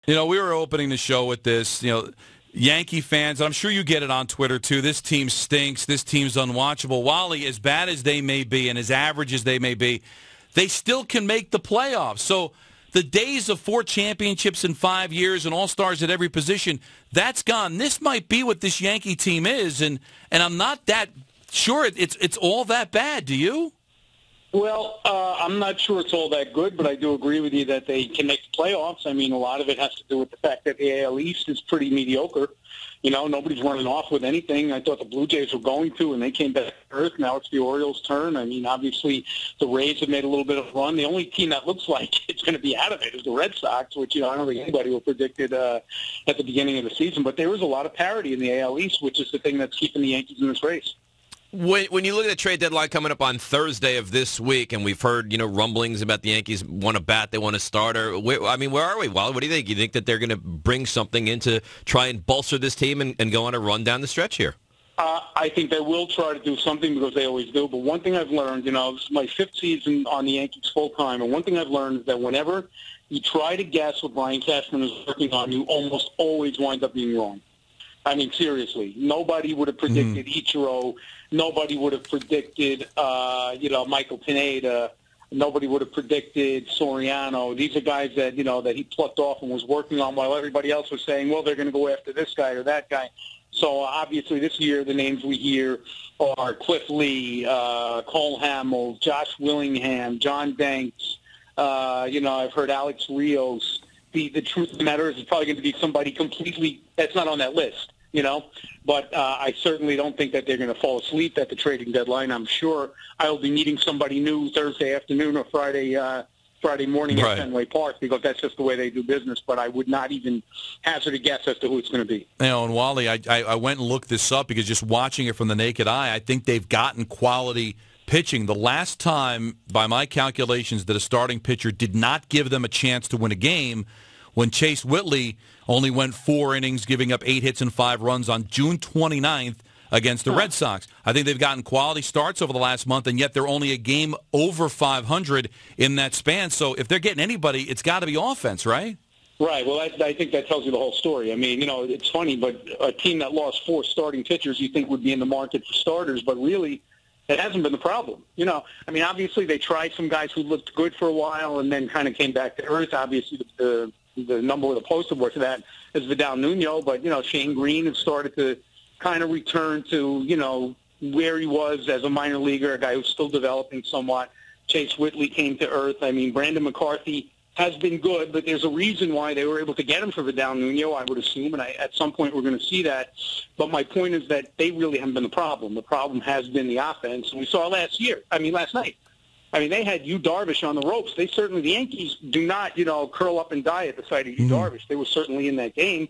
You know, we were opening the show with this, Yankee fans, I'm sure you get it on Twitter too, this team stinks, this team's unwatchable. Wally, as bad as they may be and as average as they may be, they still can make the playoffs. So the days of 4 championships in 5 years and all-stars at every position, that's gone. This might be what this Yankee team is, and I'm not that sure it's all that bad. Do you? Well, I'm not sure it's all that good, but I do agree with you that they can make the playoffs. I mean, a lot of it has to do with the fact that the AL East is pretty mediocre. Nobody's running off with anything. I thought the Blue Jays were going to, and they came back to earth. Now it's the Orioles' turn. I mean, obviously, the Rays have made a little bit of a run. The only team that looks like it's going to be out of it is the Red Sox, which, I don't think anybody would have predicted at the beginning of the season. But there is a lot of parity in the AL East, which is the thing that's keeping the Yankees in this race. When you look at the trade deadline coming up on Thursday of this week, and we've heard rumblings about the Yankees want to bat, they want a starter. Where are we, Wally? What do you think? You think that they're going to bring something in to try and bolster this team and go on a run down the stretch here? I think they will try to do something because they always do. But one thing I've learned, this is my 5th season on the Yankees full time, and one thing I've learned is that whenever you try to guess what Brian Cashman is working on, you almost always wind up being wrong. I mean, seriously, nobody would have predicted Ichiro. Nobody would have predicted, Michael Pineda. Nobody would have predicted Soriano. These are guys that, that he plucked off and was working on while everybody else was saying, well, they're going to go after this guy or that guy. So, obviously, this year the names we hear are Cliff Lee, Cole Hamill, Josh Willingham, John Danks. I've heard Alex Rios. The truth of the matter is it's probably going to be somebody completely that's not on that list, But I certainly don't think that they're going to fall asleep at the trading deadline. I'm sure I'll be meeting somebody new Thursday afternoon or Friday morning at Fenway Park because that's just the way they do business. But I would not even hazard a guess as to who it's going to be. And Wally, I went and looked this up because just watching it from the naked eye, I think they've gotten quality pitching. The last time, by my calculations, that a starting pitcher did not give them a chance to win a game when Chase Whitley only went 4 innings, giving up 8 hits and 5 runs on June 29th against the Red Sox. I think they've gotten quality starts over the last month, and yet they're only a game over 500 in that span. So if they're getting anybody, it's got to be offense, right? Right. Well, I think that tells you the whole story. I mean, it's funny, but a team that lost 4 starting pitchers you think would be in the market for starters, but really it hasn't been the problem. Obviously they tried some guys who looked good for a while and then kind of came back to earth. Obviously the number with the poster boy for that is Vidal Nuno, but, Shane Green has started to kind of return to, where he was as a minor leaguer, a guy who's still developing somewhat. Chase Whitley came to earth. I mean, Brandon McCarthy has been good, but there's a reason why they were able to get him for Vidal Nuno, I would assume, and at some point we're going to see that. But my point is that they really haven't been the problem. The problem has been the offense, and we saw last night. I mean, they had Yu Darvish on the ropes. The Yankees do not, curl up and die at the sight of Yu Darvish. They were certainly in that game.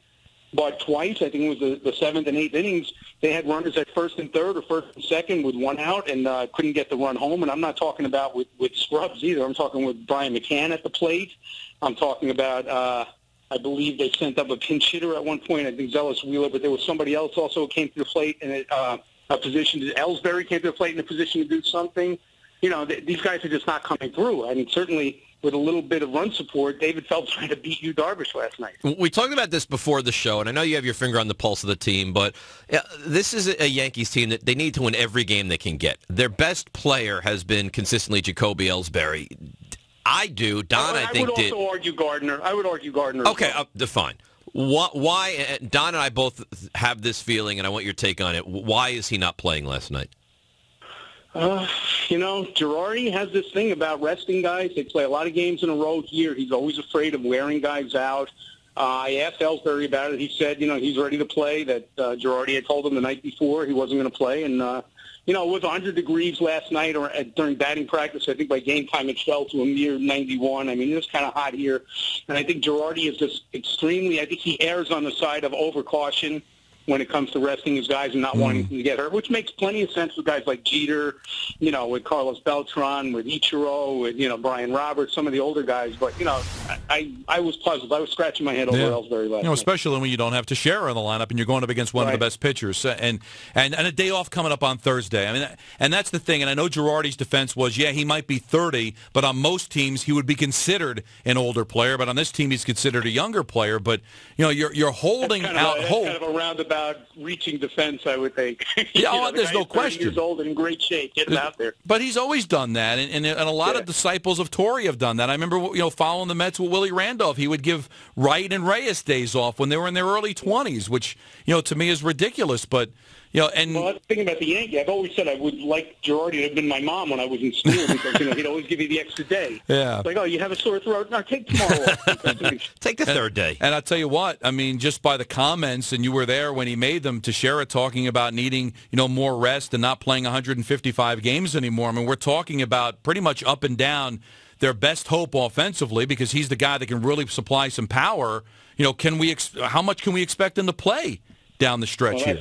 But twice, I think it was the 7th and 8th innings, they had runners at first and third or first and second with 1 out and couldn't get the run home. And I'm not talking about with scrubs either. I'm talking with Brian McCann at the plate. I'm talking about, I believe they sent up a pinch hitter at one point, I think Zealous Wheeler, but there was somebody else also who came to the plate and a position. Ellsbury came to the plate in a position to do something. These guys are just not coming through. I mean, certainly with a little bit of run support, David Phelps tried to beat Yu Darvish last night. We talked about this before the show, and I know you have your finger on the pulse of the team, but this is a Yankees team that they need to win every game they can get. Their best player has been consistently Jacoby Ellsbury. I do. Don, I think, did. I would argue Gardner. Okay, fine. Why? Don and I both have this feeling, and I want your take on it. Why is he not playing last night? Girardi has this thing about resting guys. They play a lot of games in a row here. He's always afraid of wearing guys out. I asked Ellsbury about it. He said, he's ready to play, that Girardi had told him the night before he wasn't going to play. And, it was 100 degrees last night or during batting practice. I think by game time it fell to a mere 91. I mean, it was kind of hot here. And I think Girardi is just I think he errs on the side of overcaution. when it comes to resting his guys and not wanting them to get hurt, which makes plenty of sense with guys like Jeter, with Carlos Beltran, with Ichiro, with, Brian Roberts, some of the older guys. But, I was puzzled. I was scratching my head over Ellsbury last night. Especially when you don't have Teixeira in the lineup and you're going up against one of the best pitchers. And a day off coming up on Thursday. I mean, and that's the thing. And I know Girardi's defense was, he might be 30, but on most teams he would be considered an older player. But on this team he's considered a younger player. But, you're holding out hope. Kind of a roundabout reaching defense, I would think. There's no question. Years old and in great shape. Get him out there. But he's always done that, and a lot of disciples of Torrey have done that. I remember, following the Mets with Willie Randolph, he would give Wright and Reyes days off when they were in their early 20s, which, to me is ridiculous. But, and well, that's the thing about the Yankees. I've always said I would like Girardi to have been my mom when I was in school because, he'd always give you the extra day. Yeah. It's like, you have a sore throat? No, take tomorrow off. Take the third day. And I'll tell you what, I mean, just by the comments, and you were there when he made them, Teixeira talking about needing, more rest and not playing 155 games anymore. I mean, we're talking about pretty much up and down their best hope offensively because he's the guy that can really supply some power. How much can we expect him to play down the stretch here?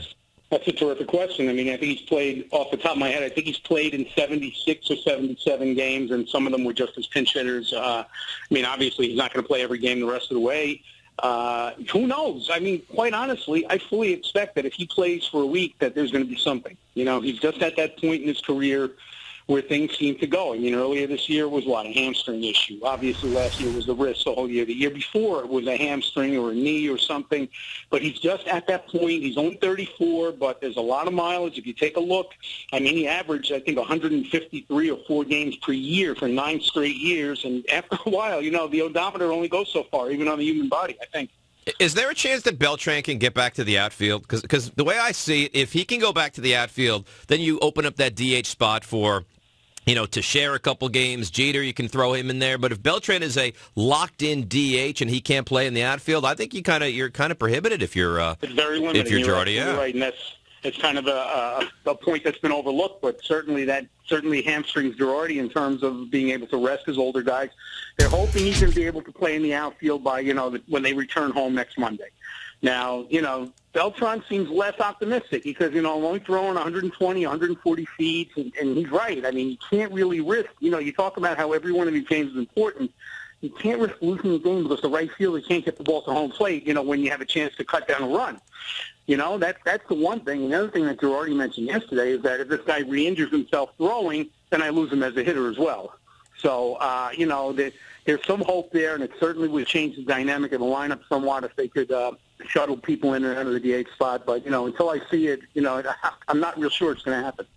That's a terrific question. I mean, I think he's played, off the top of my head, I think he's played in 76 or 77 games, and some of them were just as pinch hitters. Obviously he's not going to play every game the rest of the way. Who knows? I mean, quite honestly, I fully expect that if he plays for a week that there's going to be something. He's just at that point in his career where things seem to go. I mean, earlier this year was a hamstring issue. Obviously, last year was the wrist the whole year. The year before it was a hamstring or a knee or something. But he's just at that point. He's only 34, but there's a lot of mileage. If you take a look, he averaged, I think, 153 or 4 games per year for 9 straight years. And after a while, the odometer only goes so far, even on the human body, I think. Is there a chance that Beltran can get back to the outfield? Because the way I see it, if he can go back to the outfield, then you open up that DH spot for to share a couple games. Jeter, you can throw him in there. But if Beltran is a locked-in DH and he can't play in the outfield, I think you're kind of prohibited if you're it's very limited. If you're Girardi. Yeah, right, and it's kind of a point that's been overlooked. But certainly hamstrings Girardi in terms of being able to rest his older guys. They're hoping he's going to be able to play in the outfield by when they return home next Monday. Now, Beltran seems less optimistic because, only throwing 120, 140 feet, and he's right. I mean, you can't really risk, you talk about how every one of these games is important. You can't risk losing the game because the right fielder can't get the ball to home plate, when you have a chance to cut down a run. That's the one thing. And the other thing that Girardi mentioned yesterday is that if this guy re-injures himself throwing, then I lose him as a hitter as well. So, there's some hope there, and it certainly would change the dynamic of the lineup somewhat if they could shuttle people in and out of the DH spot. But, until I see it, I'm not real sure it's going to happen.